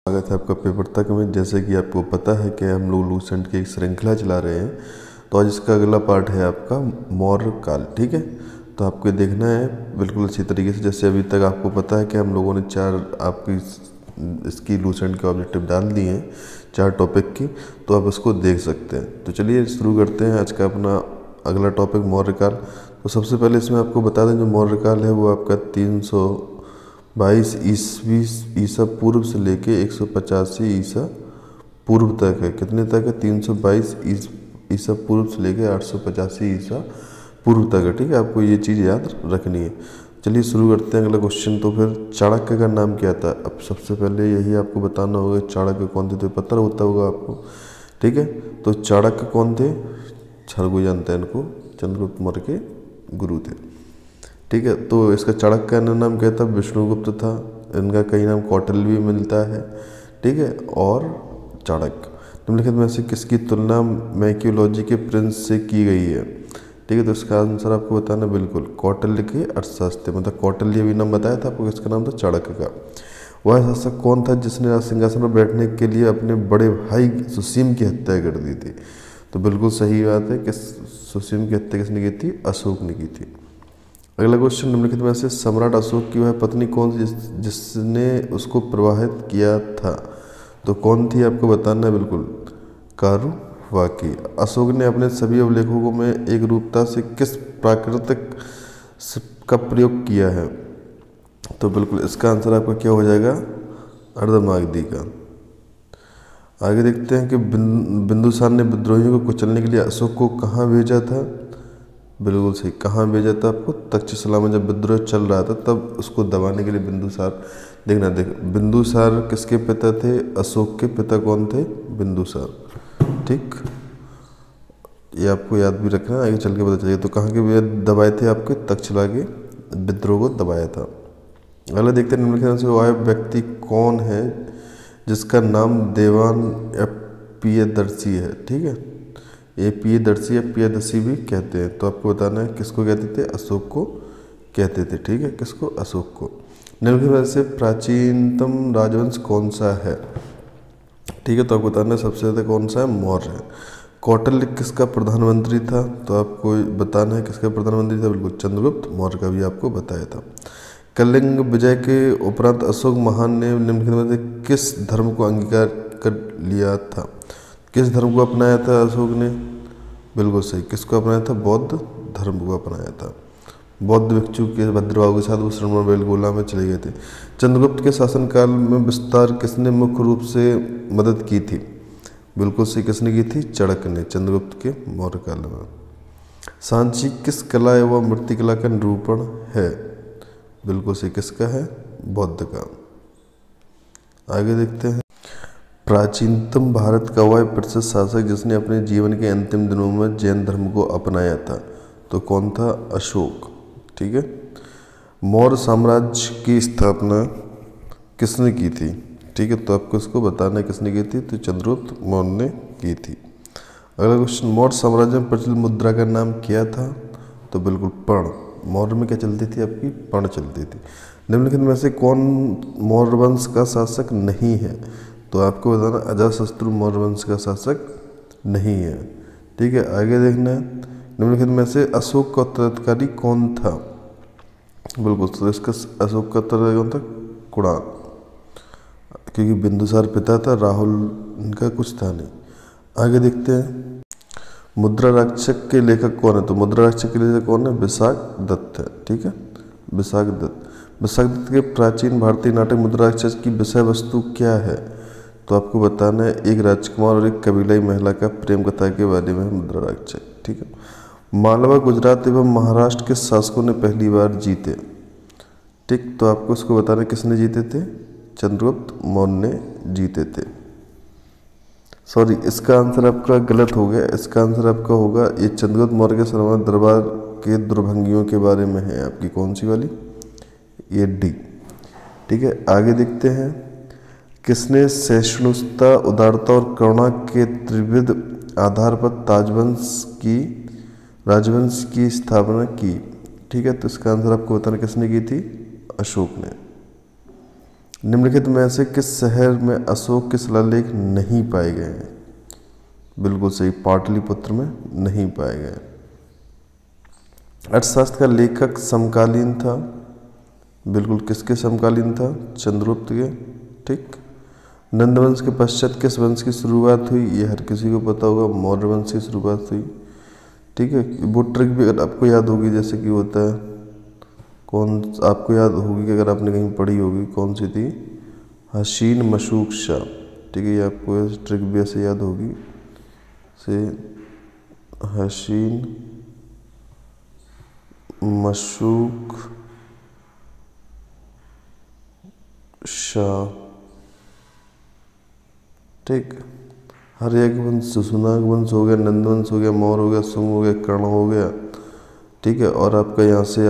स्वागत है आपका पेपर तक में। जैसे कि आपको पता है कि हम लोग लूसेंट की एक श्रृंखला चला रहे हैं, तो आज इसका अगला पार्ट है आपका मौर्य काल। ठीक है, तो आपको देखना है बिल्कुल अच्छी तरीके से। जैसे अभी तक आपको पता है कि हम लोगों ने 4 आपकी इसकी लूसेंट के ऑब्जेक्टिव डाल दिए हैं, 4 टॉपिक की, तो आप इसको देख सकते हैं। तो चलिए शुरू करते हैं आज का अपना अगला टॉपिक मौर्य काल। तो सबसे पहले इसमें आपको बता दें, जो मौर्य काल है वो आपका 322 ईसा पूर्व से लेके 185 ईसा पूर्व तक है। कितने तक है? 322 ईसा पूर्व से लेके 885 ईसा पूर्व तक है। ठीक है, आपको ये चीज़ याद रखनी है। चलिए शुरू करते हैं अगला क्वेश्चन। तो फिर चाणक्य का नाम क्या था? अब सबसे पहले यही आपको बताना होगा चाणक्य कौन थे। तो पता होता होगा आपको। ठीक है, तो चाणक्य कौन थे? छरगु जानते हैं इनको, चंद्रगुप्त मौर्य के गुरु थे। ठीक है, तो इसका चाणक्य का अन्य नाम क्या था? विष्णुगुप्त था। इनका कई नाम कौटिल्य भी मिलता है। ठीक है, और चाणक्य। निम्नलिखित में से किसकी तुलना मैकियोलॉजी के प्रिंस से की गई है? ठीक है, तो इसका आंसर आपको बताना बिल्कुल कौटिल्य के अर्थशास्त्र, मतलब कौटिल्य भी नाम बताया था आपको, इसका नाम था चाणक्य का। वह शासक कौन था जिसने राज सिंहासन पर बैठने के लिए अपने बड़े भाई सुसीम की हत्या कर दी थी? तो बिल्कुल सही बात है कि सुसीम की हत्या किसने की थी? अशोक ने की थी। अगला क्वेश्चन, निम्नलिखित में से सम्राट अशोक की वह पत्नी कौन सी जिसने उसको प्रवाहित किया था? तो कौन थी आपको बताना है बिल्कुल, कारुवाकी। अशोक ने अपने सभी अभिलेखों में एक रूपता से किस प्राकृतिक का प्रयोग किया है? तो बिल्कुल इसका आंसर आपका क्या हो जाएगा? अर्धमागधी का। आगे देखते हैं कि बिंदुसार ने विद्रोहियों को कुचलने के लिए अशोक को कहाँ भेजा था? बिल्कुल सही, कहाँ भेजा था आपको? तक्षशिला में। जब विद्रोह चल रहा था तब उसको दबाने के लिए बिंदुसार, बिंदुसार किसके पिता थे? अशोक के पिता कौन थे? बिंदुसार। ठीक, ये आपको याद भी रखना है, आगे चल के पता चलेगा। तो कहाँ के दबाए थे? आपके तक्षशिला के विद्रोह को दबाया था। अगला देखते हैं, निम्नलिखित से वह व्यक्ति कौन है जिसका नाम देवान या प्रियदर्शी है? ठीक है, ये प्रियदर्शी या प्रियदर्शी भी कहते हैं। तो आपको बताना है किसको कहते थे? अशोक को कहते थे। ठीक है, किसको? अशोक को। निम्नलिखित में से प्राचीनतम राजवंश कौन सा है? ठीक है, तो आपको बताना है सबसे ज़्यादा कौन सा है? मौर्य है। कौटिल्य किसका प्रधानमंत्री था? तो आपको बताना है किसका प्रधानमंत्री था? बिल्कुल चंद्रगुप्त मौर्य का भी आपको बताया था। कलिंग विजय के उपरांत अशोक महान ने निम्नलिखित में से किस धर्म को अंगीकार कर लिया था? किस धर्म को अपनाया था अशोक ने? बिल्कुल सही, किसको अपनाया था? बौद्ध धर्म को अपनाया था। बौद्ध भिक्षु के भद्रबाहु के साथ वो श्रवणबेलगोला में चले गए थे। चंद्रगुप्त के शासनकाल में विस्तार किसने मुख्य रूप से मदद की थी? बिल्कुल सही, किसने की थी? चाणक्य ने, चंद्रगुप्त के मौर्य काल में। सांची किस कला एवं मूर्तिकला का निरूपण है? बिल्कुल सही, किसका है? बौद्ध का। आगे देखते हैं, प्राचीनतम भारत का वह प्रसिद्ध शासक जिसने अपने जीवन के अंतिम दिनों में जैन धर्म को अपनाया था? तो कौन था? अशोक। ठीक है, मौर्य साम्राज्य की स्थापना किसने की थी? ठीक है, तो आपको इसको बताना है किसने की थी? तो चंद्रगुप्त मौर्य ने की थी। अगला क्वेश्चन, मौर्य साम्राज्य में प्रचलित मुद्रा का नाम क्या था? तो बिल्कुल पर्ण। मौर्य में क्या चलती थी? आपकी पर्ण चलती थी। निम्नलिखित में से कौन मौर्य वंश का शासक नहीं है? तो आपको बताना अजातशत्रु मौर्य वंश का शासक नहीं है। ठीक है, आगे देखना है, निम्नलिखित में से अशोक का उत्तराधिकारी कौन था? बिल्कुल, तो इसका अशोक का उत्तराधिकारी कौन था? कुणाल, क्योंकि बिंदुसार पिता था, राहुल इनका कुछ था नहीं। आगे देखते हैं, मुद्रा रक्षक के लेखक कौन है? तो मुद्रा रक्षक के लेखक कौन है? विशाख दत्त है। ठीक है, विशाख दत्त। विशाख दत्त के प्राचीन भारतीय नाटक मुद्रा रक्षक की विषय वस्तु क्या है? तो आपको बताना है एक राजकुमार और एक कबीलाई महिला का प्रेम कथा के बारे में मुद्रा रक्षक। ठीक है, मालवा, गुजरात एवं महाराष्ट्र के शासकों ने पहली बार जीते? ठीक, तो आपको इसको बताना किसने जीते थे? चंद्रगुप्त मौर्य ने जीते थे। सॉरी, इसका आंसर आपका गलत हो गया। इसका आंसर आपका होगा, ये चंद्रगुप्त मौर्य के सर्वनाथ दरबार के दुर्भंगियों के बारे में है। आपकी कौन सी वाली? ये डी। ठीक है, आगे देखते हैं, किसने सहिष्णुता, उदारता और करुणा के त्रिविध आधार पर राजवंश की स्थापना की? ठीक है, तो इसका आंसर आपको बताना किसने की थी? अशोक ने। निम्नलिखित में से किस शहर में अशोक के शिलालेख नहीं पाए गए हैं? बिल्कुल सही, पाटलिपुत्र में नहीं पाए गए। अर्थशास्त्र का लेखक समकालीन था, बिल्कुल किसके समकालीन था? चंद्रगुप्त के। ठीक। नंदवंश के पश्चात किस वंश की शुरुआत हुई? ये हर किसी को पता होगा, मौर्य वंश की शुरुआत हुई। ठीक है, वो ट्रिक भी अगर आपको याद होगी, जैसे कि होता है, कौन आपको याद होगी कि अगर आपने कहीं पढ़ी होगी, कौन सी थी? हसीन मशूक शाह। ठीक है, ये आपको ट्रिक भी ऐसे याद होगी से हसीन मशूक शाह। ठीक। हर्यक वंश, सुनाग वंश हो गया, नंदवंश हो गया, मौर्य हो गया, सुंग हो गया, कर्ण हो गया। ठीक है, और आपका यहाँ से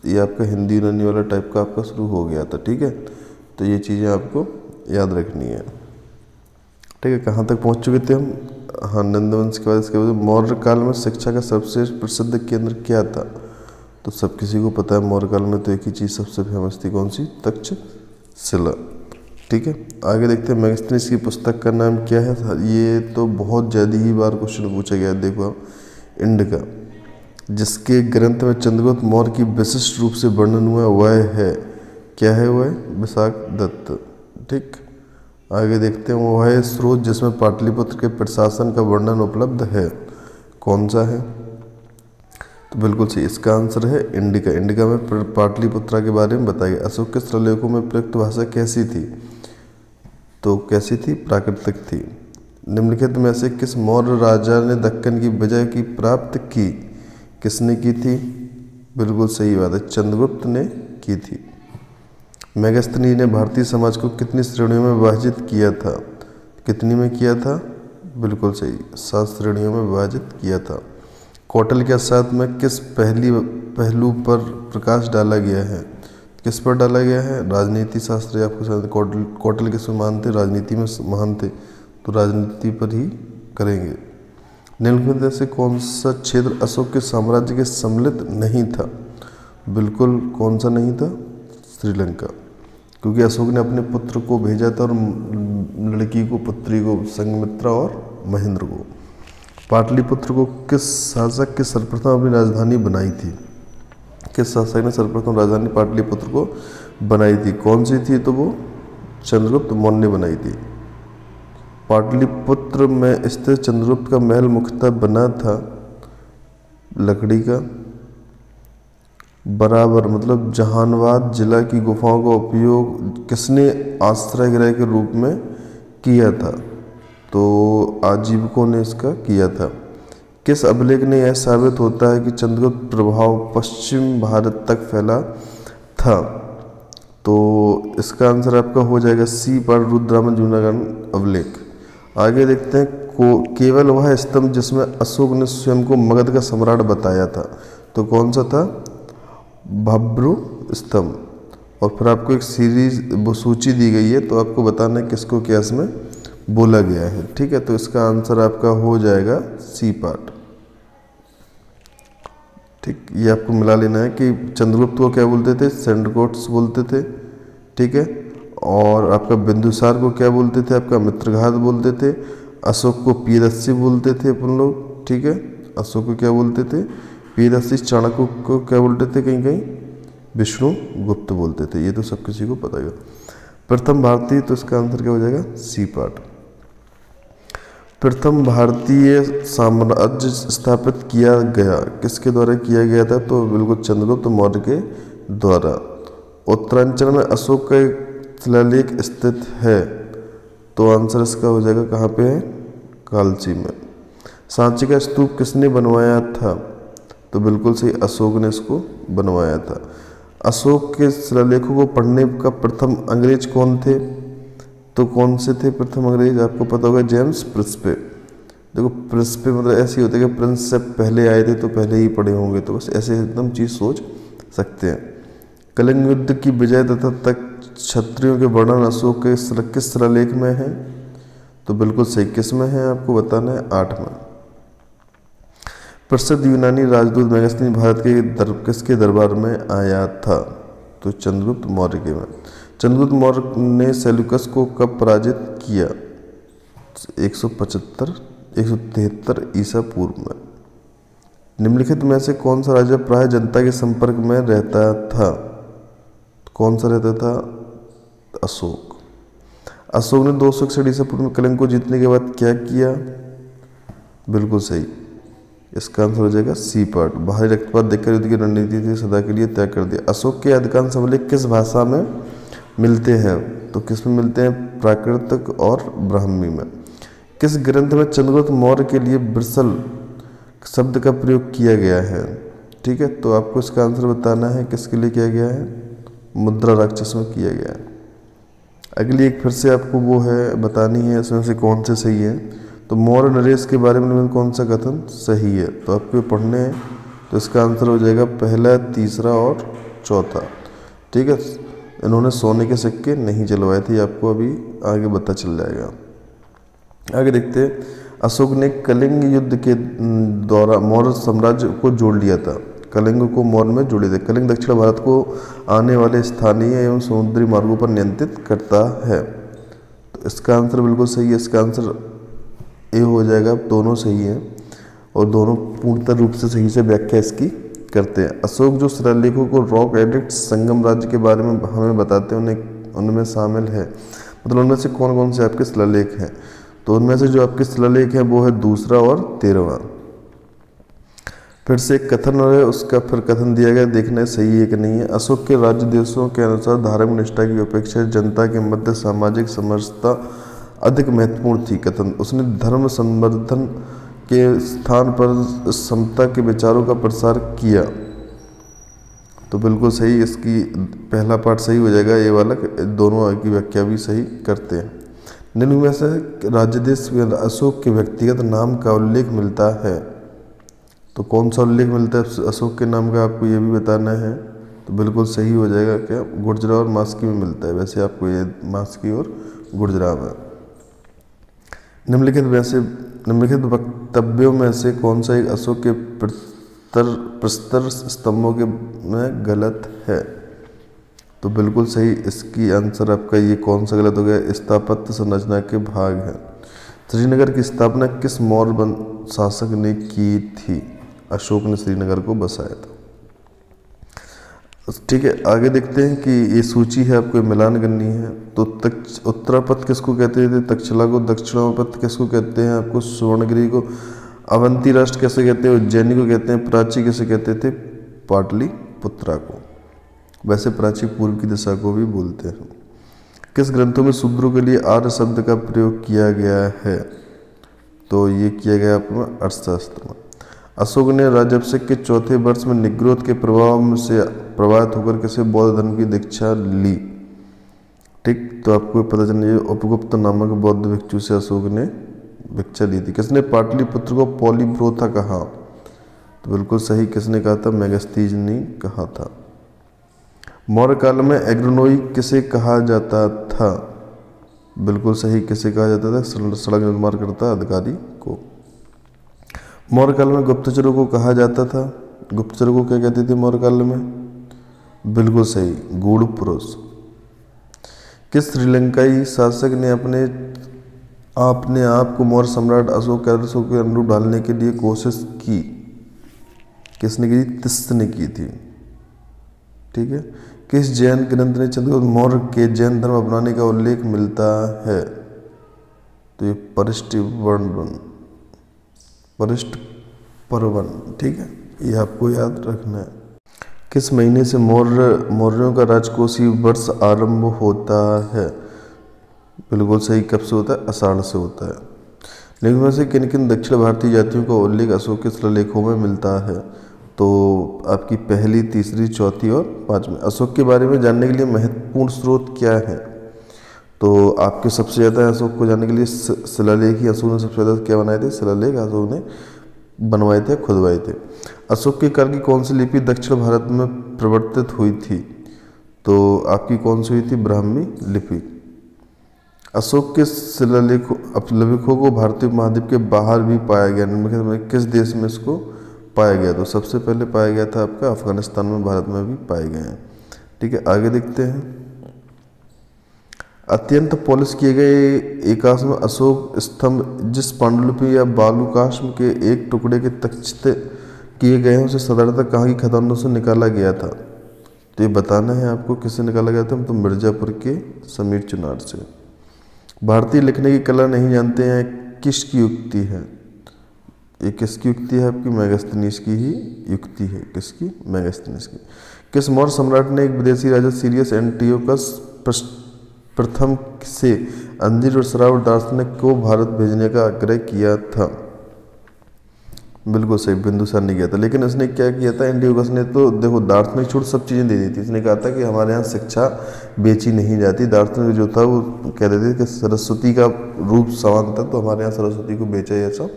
ये आपका हिंदी यूनानी वाला टाइप का आपका शुरू हो गया था। ठीक है, तो ये चीज़ें आपको याद रखनी है। ठीक है, कहाँ तक पहुँच चुके थे हम? हाँ, नंदवंश के बाद इसके बाद मौर्य काल में शिक्षा का सबसे प्रसिद्ध केंद्र क्या था? तो सब किसी को पता है, मौर्य काल में तो एक ही चीज़ सबसे फेमस थी, कौन सी? तक्षशिला। ठीक है, आगे देखते हैं मेगास्थनीज की पुस्तक का नाम क्या है? ये तो बहुत ज़्यादा ही बार क्वेश्चन पूछा गया है, देखो आप, इंडिका, जिसके ग्रंथ में चंद्रगुप्त मौर्य की विशिष्ट रूप से वर्णन हुआ, वह है, क्या है वह? विशाखदत्त। ठीक। आगे देखते हैं, वह है स्रोत जिसमें पाटलिपुत्र के प्रशासन का वर्णन उपलब्ध है, कौन सा है? तो बिल्कुल सही, इसका आंसर है इंडिका। इंडिका में पाटलिपुत्रा के बारे में बताया गया। अशोक के शिलालेखों में प्रयुक्त भाषा कैसी थी? तो कैसी थी? प्राकृतिक थी। निम्नलिखित में से किस मौर्य राजा ने दक्कन की विजय की प्राप्त की? किसने की थी? बिल्कुल सही बात है, चंद्रगुप्त ने की थी। मेगास्थनी ने भारतीय समाज को कितनी श्रेणियों में विभाजित किया था? कितनी में किया था? बिल्कुल सही, 7 श्रेणियों में विभाजित किया था। कौटिल्य के अर्थशास्त्र में किस पहलू पर प्रकाश डाला गया है? किस पर डाला गया है? राजनीति शास्त्र। आपको कौटिल्य किसमें महान थे? राजनीति में महान थे, तो राजनीति पर ही करेंगे। निम्नलिखित में से कौन सा क्षेत्र अशोक के साम्राज्य के सम्मिलित नहीं था? बिल्कुल, कौन सा नहीं था? श्रीलंका, क्योंकि अशोक ने अपने पुत्र को भेजा था और लड़की को, पुत्री को, संघमित्रा और महेंद्र को। पाटलिपुत्र को किस शासक के सर्वप्रथम अपनी राजधानी बनाई थी? किस शासक ने सर्वप्रथम राजधानी पाटलिपुत्र को बनाई थी? कौन सी थी? तो वो चंद्रगुप्त मौर्य ने बनाई थी। पाटलिपुत्र में स्थित चंद्रगुप्त का महल मुख्यतः बना था लकड़ी का, बराबर, मतलब जहानाबाद जिला की गुफाओं का उपयोग किसने आश्रय गृह के रूप में किया था? तो आजीविकों ने इसका किया था। किस अभिलेख ने यह साबित होता है कि चंद्रगुप्त प्रभाव पश्चिम भारत तक फैला था? तो इसका आंसर आपका हो जाएगा सी पर रुद्रामन जूनागढ़ अभिलेख। आगे देखते हैं, केवल वह स्तंभ जिसमें अशोक ने स्वयं को मगध का सम्राट बताया था, तो कौन सा था? भब्रू स्तंभ। और फिर आपको एक सीरीज वो सूची दी गई है, तो आपको बताना है किसको क्या इसमें बोला गया है। ठीक है, तो इसका आंसर आपका हो जाएगा सी पार्ट। ठीक, ये आपको मिला लेना है कि चंद्रगुप्त को क्या बोलते थे? सेंड्रकोट्स बोलते थे। ठीक है, और आपका बिंदुसार को क्या बोलते थे? आपका मित्रघात बोलते थे। अशोक को प्रियदर्शी बोलते थे अपन लोग। ठीक है, अशोक को क्या बोलते थे? प्रियदर्शी। चाणक्य को क्या बोलते थे? कहीं कहीं विष्णु गुप्त बोलते थे। ये तो सब किसी को पता है। प्रथम भारतीय, तो इसका आंसर क्या हो जाएगा? C part. प्रथम भारतीय साम्राज्य स्थापित किया गया किसके द्वारा किया गया था? तो बिल्कुल चंद्रगुप्त मौर्य के द्वारा। उत्तरांचल में अशोक का एक शिलालेख स्थित है, तो आंसर इसका हो जाएगा कहाँ पे है? कालची में। सांची का स्तूप किसने बनवाया था? तो बिल्कुल सही, अशोक ने इसको बनवाया था। अशोक के शिलालेखों को पढ़ने का प्रथम अंग्रेज कौन थे? तो कौन से थे प्रथम अंग्रेज? आपको पता होगा, जेम्स प्रिंसपे। देखो प्रिंसपे मतलब ऐसे ही होता है कि प्रिंस से पहले आए थे तो पहले ही पढ़े होंगे, तो बस ऐसे एकदम चीज़ सोच सकते हैं। कलिंग युद्ध की विजय तथा तक क्षत्रियों के वर्णन अशोक के किस शिलालेख में है? तो बिल्कुल सही, किस में है आपको बताना है? 8 में। प्रसिद्ध यूनानी राजदूत मेगास्थनी भारत के किसके दरबार में आया था? तो चंद्रगुप्त मौर्य के में। चंद्रगुप्त मौर्य ने सेल्यूकस को कब पराजित किया? 173 ईसा पूर्व में। निम्नलिखित में से कौन सा राजा प्राय जनता के संपर्क में रहता था? कौन सा रहता था? अशोक। अशोक ने 261 ईसा पूर्व में कलिंग को जीतने के बाद क्या किया? बिल्कुल सही, इसका आंसर हो जाएगा सी पार्ट। बाहरी रक्तपात देखकर युद्ध की रणनीति से सदा के लिए त्याग कर दिया। अशोक के अधिकांश अभिलेख किस भाषा में मिलते हैं? तो किस में मिलते हैं? प्राकृतिक और ब्राह्मी में। किस ग्रंथ में चंद्रगुप्त मौर्य के लिए बिरसल शब्द का प्रयोग किया गया है? ठीक है, तो आपको इसका आंसर बताना है किसके लिए किया गया है? मुद्रा राक्षस में किया गया है। अगली एक फिर से आपको वो है बतानी है, इसमें से कौन से सही है। तो मौर्य नरेश के बारे में कौन सा कथन सही है? तो आपको पढ़ने हैं, तो इसका आंसर हो जाएगा पहला, तीसरा और चौथा। ठीक है, इन्होंने सोने के सिक्के नहीं चलवाए थे, आपको अभी आगे पता चल जाएगा। आगे देखते हैं, अशोक ने कलिंग युद्ध के दौरान मौर्य साम्राज्य को जोड़ लिया था। कलिंग को मौर्य में जोड़े थे। कलिंग दक्षिण भारत को आने वाले स्थानीय एवं समुद्री मार्गों पर नियंत्रित करता है। तो इसका आंसर बिल्कुल सही है, इसका आंसर ए हो जाएगा। दोनों सही है और दोनों पूर्णतः रूप से सही से व्याख्या इसकी करते हैं। अशोक जो शिलालेखों को रॉक एडिक्ट संगम राज्य के बारे में हमें बताते हैं उनमें शामिल है, मतलब उनमें से कौन कौन से आपके शिलालेख हैं? तो उनमें से जो आपके शिलालेख है वो है दूसरा और 13वां। फिर से एक कथन है, उसका फिर कथन दिया गया, देखना है सही है कि नहीं है। अशोक के राज्य देशों के अनुसार धार्मिक निष्ठा की अपेक्षा जनता के मध्य सामाजिक समरसता अधिक महत्वपूर्ण थी। कथन, उसने धर्म संवर्धन के स्थान पर समता के विचारों का प्रसार किया। तो बिल्कुल सही, इसकी पहला पार्ट सही हो जाएगा, ये वाला। दोनों की व्याख्या भी सही करते हैं। निम्न में से राज्य देश में अशोक के व्यक्तिगत नाम का उल्लेख मिलता है। तो कौन सा उल्लेख मिलता है अशोक के नाम का, आपको ये भी बताना है। तो बिल्कुल सही हो जाएगा क्या? गुर्जरा और मास्की में मिलता है। वैसे आपको ये मास्की और गुर्जरा में। निम्नलिखित वक्तव्यों में से कौन सा एक अशोक के प्रस्तर स्तंभों के में गलत है? तो बिल्कुल सही, इसकी आंसर आपका ये कौन सा गलत हो गया? स्थापत्य संरचना के भाग है। श्रीनगर की स्थापना किस मौर्य शासक ने की थी? अशोक ने श्रीनगर को बसाया था। ठीक है, आगे देखते हैं कि ये सूची है, आपको मिलान करनी है। तो उत्तरापथ किसको कहते थे? तक्षशिला को। दक्षिणापथ किसको कहते हैं? आपको सुवर्णगिरी को। अवंती राष्ट्र कैसे कहते हैं? उज्जैनी को कहते हैं। प्राची किसे कहते थे? पाटलिपुत्रा को। वैसे प्राची पूर्व की दिशा को भी बोलते हैं। किस ग्रंथों में शूद्रों के लिए आर्य शब्द का प्रयोग किया गया है? तो ये किया गया अपना अर्थशास्त्र में। अशोक ने राजअभिषेक के चौथे वर्ष में निग्रोध के प्रभाव से प्रभावित होकर किसी बौद्ध धर्म की दीक्षा ली? ठीक, तो आपको पता चलना चाहिए, उपगुप्त नामक बौद्ध भिक्षु से अशोक ने दीक्षा ली थी। किसने पाटलिपुत्र को पॉलीब्रोथा कहा? तो बिल्कुल सही, किसने कहा था? मेगस्थीज ने कहा था। मौर्य काल में एग्रोनोई किसे कहा जाता था? बिल्कुल सही, किसे कहा जाता था? सड़क निर्माण करता अधिकारी को। मौर्य काल में गुप्तचरों को कहा जाता था। गुप्तचरों को क्या कहते थे मौर्य काल में? बिल्कुल सही, गूढ़ पुरुष। किस श्रीलंकाई शासक ने अपने आप को मौर्य सम्राट अशोक के आदर्शों के अनुरूप ढालने के लिए कोशिश की? किसने की? तिस्त ने की थी। ठीक है, किस जैन ग्रंथ ने चंद्रगुप्त मौर्य के जैन धर्म अपनाने का उल्लेख मिलता है? तो ये परिष्ट पर्वन। ठीक है, ये आपको याद रखना है। किस महीने से मौर्यों का राजकोषीय वर्ष आरंभ होता है? बिल्कुल सही, कब से होता है? आषाढ़ से होता है। निम्न में से किन किन दक्षिण भारतीय जातियों का उल्लेख अशोक के शिलालेखों में मिलता है? तो आपकी पहली, तीसरी, चौथी और पांचवी। अशोक के बारे में जानने के लिए महत्वपूर्ण स्रोत क्या है? तो आपके सबसे ज़्यादा अशोक को जानने के लिए शिलालेख ही अशोक ने सबसे ज़्यादा क्या बनाए थे? शिलालेख अशोक ने बनवाए थे, खुदवाए थे। अशोक के काल की कौन सी लिपि दक्षिण भारत में प्रवर्तित हुई थी? तो आपकी कौन सी हुई थी? ब्राह्मी लिपि। अशोक के शिलालेखों को भारतीय महाद्वीप के बाहर भी पाया गया। निम्नलिखित में किस देश में इसको पाया गया? तो सबसे पहले पाया गया था आपका अफगानिस्तान में, भारत में भी पाए गए हैं। ठीक है, आगे देखते हैं। अत्यंत पॉलिश किए गए एकाश में अशोक स्तंभ जिस पांडुलिपि या बालूकाष्म के एक टुकड़े के तक्षित किए गए हैं उसे साधारणतः कहाँ की खदानों से निकाला गया था। तो ये बताना है आपको किससे निकाला गया था, तो मिर्ज़ापुर के समीर चुनार से। भारतीय लिखने की कला नहीं जानते हैं किसकी युक्ति है, ये किसकी युक्ति है आपकी, मेगास्थनीज की ही युक्ति है। किसकी, मेगास्थनीज की। किस मौर्य सम्राट ने एक विदेशी राजा सीरियस एंटियोकस प्रथम से अंजीर और शराब और दार्शनिक को भारत भेजने का आग्रह किया था। बिल्कुल सही, बिंदुसार ने किया था। लेकिन उसने क्या किया था, एंटियोकस ने तो देखो दार्शनिक छूट सब चीज़ें दे दी थी। उसने कहा था कि हमारे यहाँ शिक्षा बेची नहीं जाती, दार्शनिक जो था वो कह रहे थे कि सरस्वती का रूप समान था, तो हमारे यहाँ सरस्वती को बेचा ऐसा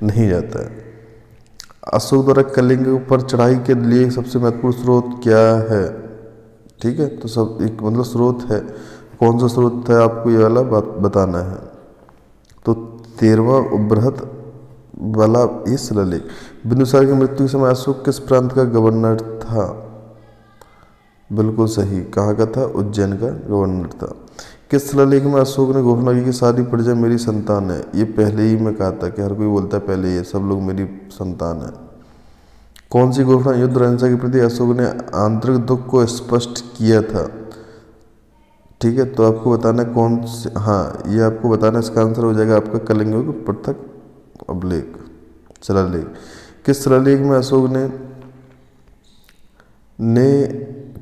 नहीं जाता है। अशोक द्वारा कलिंग पर चढ़ाई के लिए सबसे महत्वपूर्ण स्रोत क्या है, ठीक है, तो सब एक मतलब स्रोत है, कौन सा स्रोत है आपको ये वाला बात बताना है। तो 13वां बृहत वाला ये शिलालेख। बिंदुसार की मृत्यु के समय अशोक किस प्रांत का गवर्नर था, बिल्कुल सही, कहाँ का था, उज्जैन का गवर्नर था। किस शिलालेख में अशोक ने घोषणा की कि सारी प्रजा मेरी संतान है। ये पहले ही मैं कहा था कि हर कोई बोलता है पहले ये सब लोग मेरी संतान है। कौन सी घोषणा युद्ध और अहिंसा के प्रति अशोक ने आंतरिक दुख को स्पष्ट किया था, ठीक है, तो आपको बताना है कौन से, हाँ ये आपको बताना, इसका आंसर हो जाएगा आपका कलिंग का पृथक अभिलेख शिलालेख। किस शिलालेख में अशोक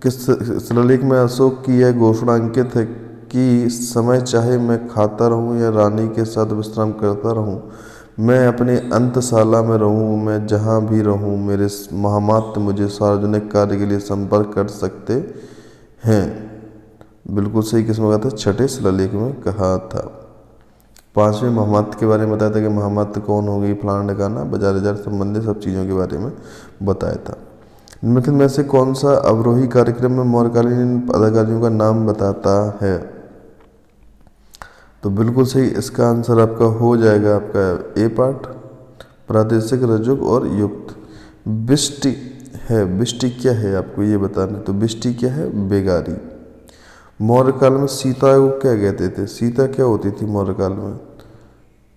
किस शिलालेख में अशोक की यह घोषणा अंकित है कि समय चाहे मैं खाता रहूं या रानी के साथ विश्राम करता रहूं, मैं अपने अंतशाला में रहूं, मैं जहां भी रहूं, मेरे महामात्र मुझे सार्वजनिक कार्य के लिए संपर्क कर सकते हैं। बिल्कुल सही, किसमें कहा था, छठे शिलालेख में कहा था। 5वें महामात्र के बारे में बताया था कि महामात्र कौन होगी, फलाना ढकाना, बाजार संबंधित सब चीज़ों के बारे में बताया था। निम्नलिखित में से कौन सा अवरोही कार्यक्रम में मौर्यकालीन अधिकारियों का नाम बताता है, तो बिल्कुल सही, इसका आंसर आपका हो जाएगा आपका ए पार्ट, प्रादेशिक, रजुक और युक्त। बिष्टि है, बिष्टि क्या है आपको ये बताना, तो बिष्टि क्या है, बेगारी। मौर्य काल में सीता को क्या कहते थे, सीता क्या होती थी मौर्य काल में,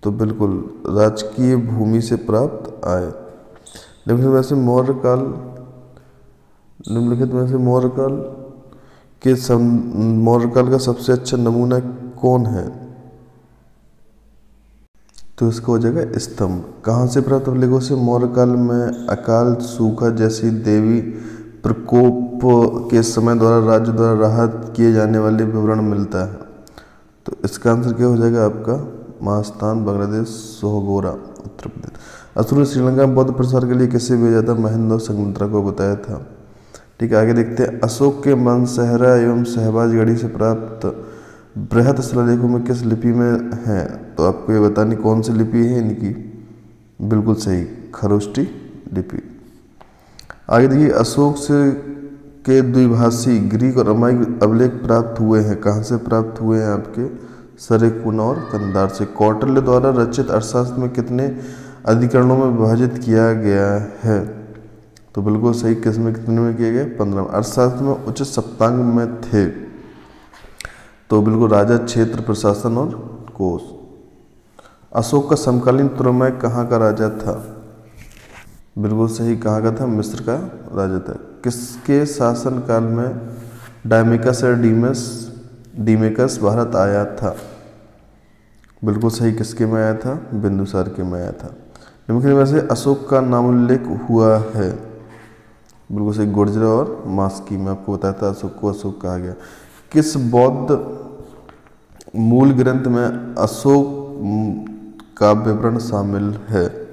तो बिल्कुल राजकीय भूमि से प्राप्त आय। निम्नलिखित में से मौर्य काल का सबसे अच्छा नमूना कौन है, तो इसका हो जाएगा स्तंभ। कहाँ से प्राप्त अभिलेखों से मौर्य काल में अकाल, सूखा जैसी देवी प्रकोप के समय द्वारा राज्य द्वारा राहत किए जाने वाले विवरण मिलता है, तो इसका आंसर क्या हो जाएगा आपका, महास्थान, बांग्लादेश, सोहगोरा, उत्तर प्रदेश। असुर ने श्रीलंका में बौद्ध प्रसार के लिए किसे भेजा था, महेंद्र और संघमित्रा को बताया था। ठीक है, आगे देखते हैं। अशोक के मानसहरा एवं शहबाजगढ़ी से प्राप्त बृहद शिलालेखों में किस लिपि में है, तो आपको ये बतानी कौन सी लिपि है इनकी, बिल्कुल सही, खरोष्टी लिपि। आगे देखिए, अशोक से के द्विभाषी ग्रीक और अमायिक अभिलेख प्राप्त हुए हैं, कहाँ से प्राप्त हुए हैं आपके, सरेकुना और कंधार से। कौटिल्य द्वारा रचित अर्थशास्त्र में कितने अधिकरणों में विभाजित किया गया है, तो बिल्कुल सही, किसमें कितने में किया गया, 15। अर्थशास्त्र में उच्च सप्तांग में थे, तो बिल्कुल राजा, क्षेत्र, प्रशासन और कोश। अशोक का समकालीन तुरमय कहाँ का राजा था, बिल्कुल सही, कहाँ का था, मिस्र का राजा था। किसके शासन काल में डायमिकस और डीमेकस भारत आया था, बिल्कुल सही, किसके में आया था, बिंदुसार के में आया था। निम्नलिखित में से अशोक का नामोल्लेख हुआ है, बिल्कुल सही, गुर्जर और मास्की में आपको बताया था अशोक को अशोक कहा गया। किस बौद्ध मूल ग्रंथ में अशोक का विवरण शामिल है,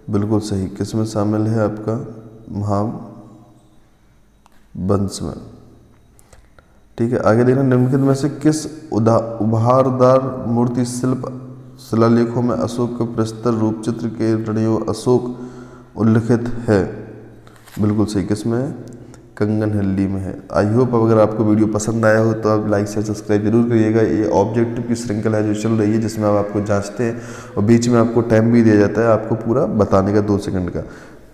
बिल्कुल सही, किसमें शामिल है आपका, महावंश में। ठीक है, आगे देखना, निम्नलिखित में से किस उभारदार मूर्ति शिल्प शिलालेखों में अशोक के प्रस्तर रूप चित्र के रणयो अशोक उल्लिखित है, बिल्कुल सही, किसमें है, कंगनहल्ली में है। आई होप अगर आपको वीडियो पसंद आया हो तो आप लाइक शेयर सब्सक्राइब जरूर करिएगा। ये ऑब्जेक्टिव की श्रृंखला है जो चल रही है, जिसमें आप आपको जांचते हैं और बीच में आपको टाइम भी दिया जाता है आपको पूरा बताने का 2 सेकंड का।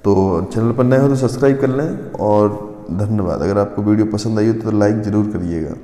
तो चैनल पर नए हो तो सब्सक्राइब कर लें और धन्यवाद। अगर आपको वीडियो पसंद आई हो तो लाइक ज़रूर करिएगा।